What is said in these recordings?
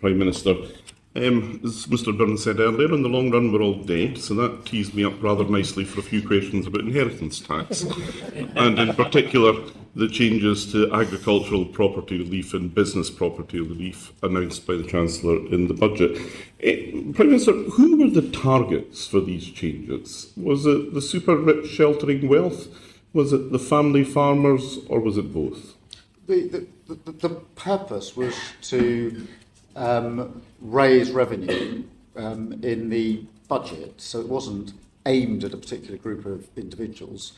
Prime Minister. As Mr Byrne said earlier, in the long run we're all dead, so that tees me up rather nicely for a few questions about inheritance tax, and in particular the changes to agricultural property relief and business property relief announced by the Chancellor in the budget. Prime Minister, who were the targets for these changes? Was it the super rich sheltering wealth? Was it the family farmers, or was it both? The purpose was to raise revenue in the budget, so it wasn't aimed at a particular group of individuals.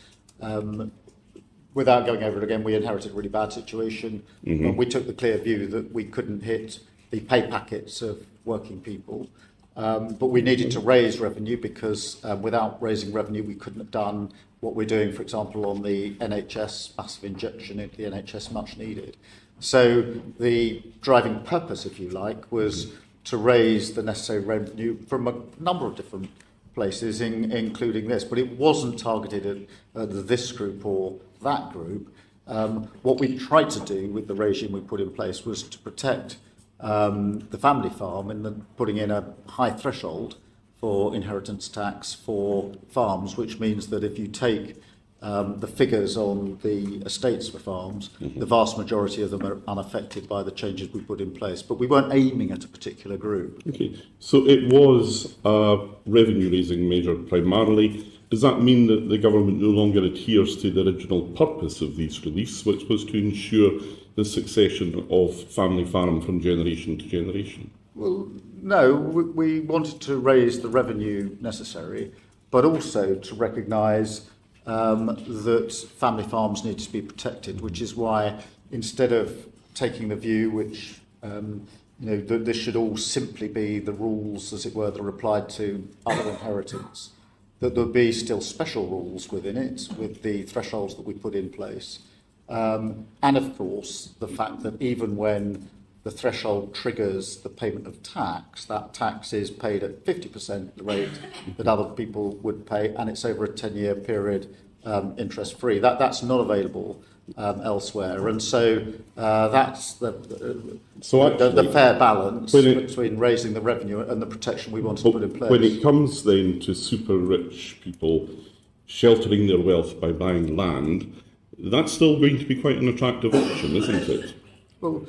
Without going over it again, we inherited a really bad situation. We took the clear view that we couldn't hit the pay packets of working people, but we needed to raise revenue because without raising revenue we couldn't have done what we're doing, for example, on the NHS, massive injection into the NHS, much needed. So the driving purpose, if you like, was to raise the necessary revenue from a number of different places, including this. But it wasn't targeted at this group or that group. What we tried to do with the regime we put in place was to protect the family farm in putting in a high threshold for inheritance tax for farms, which means that if you take the figures on the estates for farms, the vast majority of them are unaffected by the changes we put in place. But we weren't aiming at a particular group. Okay, so it was a revenue-raising measure primarily. Does that mean that the government no longer adheres to the original purpose of these reliefs, which was to ensure the succession of family farm from generation to generation? Well, no, we wanted to raise the revenue necessary, but also to recognise that family farms need to be protected, which is why instead of taking the view which that this should all simply be the rules, as it were, that are applied to other inheritance, that there would be still special rules within it with the thresholds that we put in place. And of course, the fact that even when the threshold triggers the payment of tax, that tax is paid at 50% the rate that other people would pay, and it's over a 10-year period interest-free. That's not available elsewhere, and so that's the fair balance between raising the revenue and the protection we wanted to put in place. When it comes then to super rich people sheltering their wealth by buying land, that's still going to be quite an attractive option, isn't it? Well,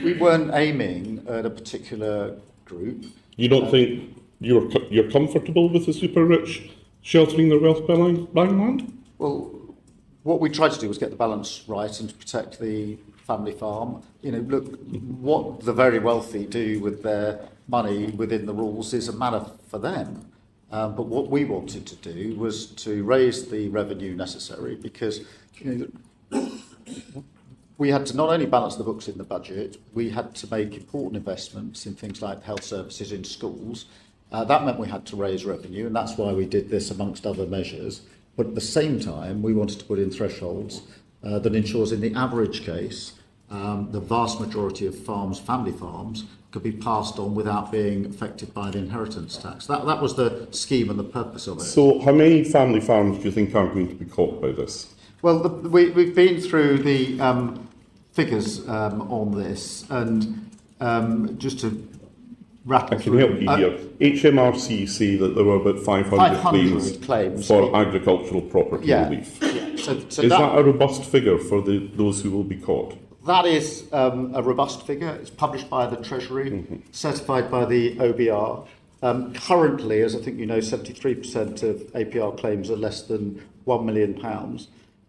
we weren't aiming at a particular group. You don't think you're comfortable with the super rich sheltering their wealth by buying land? Well, what we tried to do was get the balance right and to protect the family farm. Look, what the very wealthy do with their money within the rules is a matter for them. But what we wanted to do was to raise the revenue necessary because we had to not only balance the books in the budget, we had to make important investments in things like health services in schools. That meant we had to raise revenue, and that's why we did this amongst other measures. But at the same time, we wanted to put in thresholds that ensures in the average case, the vast majority of farms, family farms, could be passed on without being affected by the inheritance tax. That was the scheme and the purpose of it. So how many family farms do you think are going to be caught by this? Well, we've been through the figures on this, and just to rattle I can help you here. HMRC say that there were about 500 claims for agricultural property relief. Yeah. So is that a robust figure for those who will be caught? That is a robust figure. It's published by the Treasury, certified by the OBR. Currently, as I think you know, 73% of APR claims are less than £1 million,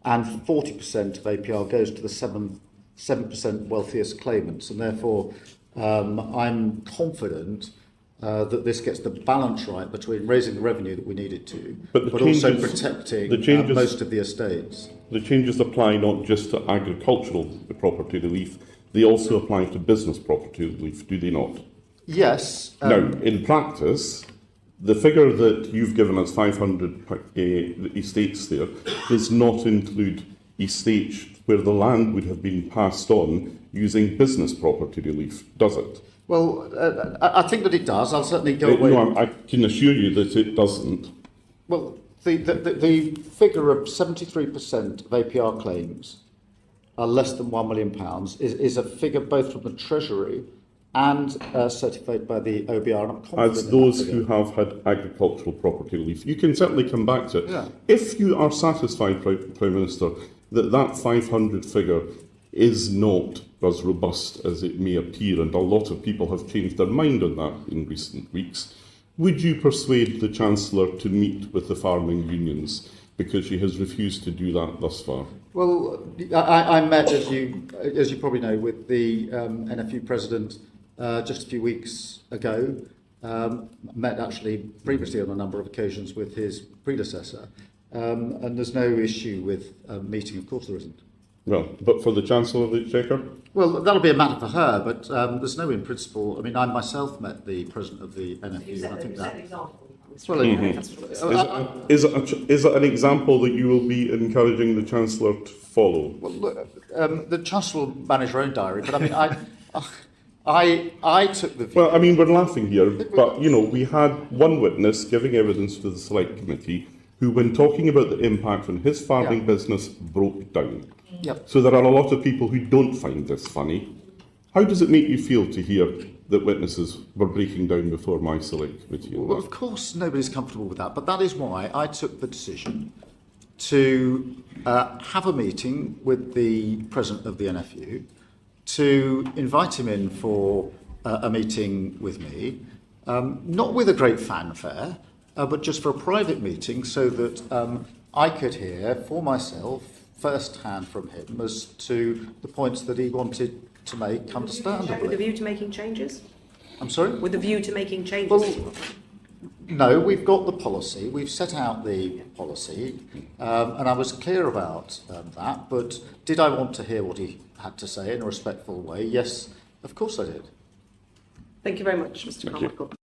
and 40% of APR goes to the 7% wealthiest claimants, and therefore I'm confident that this gets the balance right between raising the revenue that we needed to, but also protecting most of the estates. The changes apply not just to agricultural property relief, they also apply to business property relief, do they not? Yes. Now, in practice, the figure that you've given us, 500 estates there, does not include estates where the land would have been passed on using business property relief, does it? Well, I think that it does. I'll certainly go away. No, I can assure you that it doesn't. Well, the figure of 73% of APR claims are less than £1 million is a figure both from the Treasury and certified by the OBR. And I'm confident As in those that figure. who have had agricultural property relief. You can certainly come back to it. Yeah. If you are satisfied, Prime Minister, that that 500 figure is not as robust as it may appear, and a lot of people have changed their mind on that in recent weeks, would you persuade the Chancellor to meet with the farming unions, because she has refused to do that thus far? Well, I met, as you probably know, with the NFU president just a few weeks ago. Met actually previously on a number of occasions with his predecessor, and there's no issue with meeting. Of course, there isn't. Well, but for the Chancellor of the Exchequer? Well, that'll be a matter for her, but there's no in principle. I mean, I myself met the president of the NFU, and I think that. Well, Is it an example that you will be encouraging the Chancellor to follow? Well, look, the Chancellor will manage her own diary, but I mean, I took the view. Well, I mean, we're laughing here, but, you know, we had one witness giving evidence to the Select Committee who, when talking about the impact on his farming business, broke down. Yep. So there are a lot of people who don't find this funny. How does it make you feel to hear that witnesses were breaking down before my Select Committee? Well, of course, nobody's comfortable with that, but that is why I took the decision to have a meeting with the president of the NFU, to invite him in for a meeting with me, not with a great fanfare, but just for a private meeting, so that I could hear for myself first-hand from him as to the points that he wanted to make understandably. With a view to making changes? I'm sorry? With a view to making changes? Well, no, we've got the policy. We've set out the policy, and I was clear about that. But did I want to hear what he had to say in a respectful way? Yes, of course I did. Thank you very much, Mr. Carmichael.